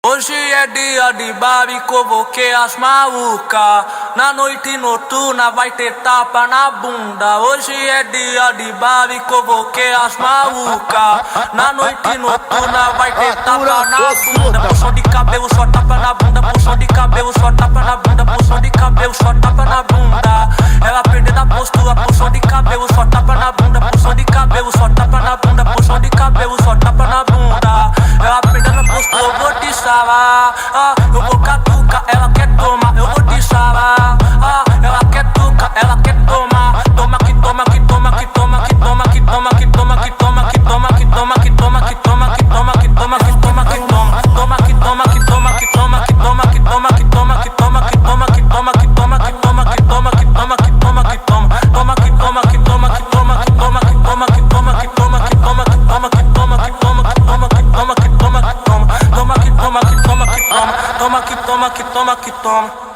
Hoje é dia de baile, convoquei as malucas. Na noite noturna vai ter tapa na bunda. Hoje é dia de baile, convoquei as malucas. Na noite noturna vai ter tapa na bunda. Puxão de cabelo, só tapa na bunda. Puxão de cabelo, só tapa na bunda. Puxão de cabelo, só tapa na bunda. Ela perdeu da postura, puxão de cabelo, só tapa na bunda. Puxão de cabelo, só tapa na bunda. Puxão de cabelo, só tapa na bunda. Ela perdeu da postura, eu vou te salar. Eu vou catucar, ela quer tomar, eu vou te salar. Ela quer tucar, ela quer tomar. Toma que toma, que toma, que toma, que toma, que toma, que toma, que toma, que toma, que toma, que toma, que toma, que toma, que toma, que toma, que toma. Toma que toma, que toma, que toma, que toma, que toma, que toma, que toma, que toma, que toma, que toma, que toma, que toma, que toma, que toma, que toma. Toma que toma, que toma, que toma, que toma, que toma, que toma, que toma, que toma, que toma, que toma, que toma, que toma, que toma, que toma, que toma. Toma que toma, que toma, que toma. Toma que toma, que toma, que toma.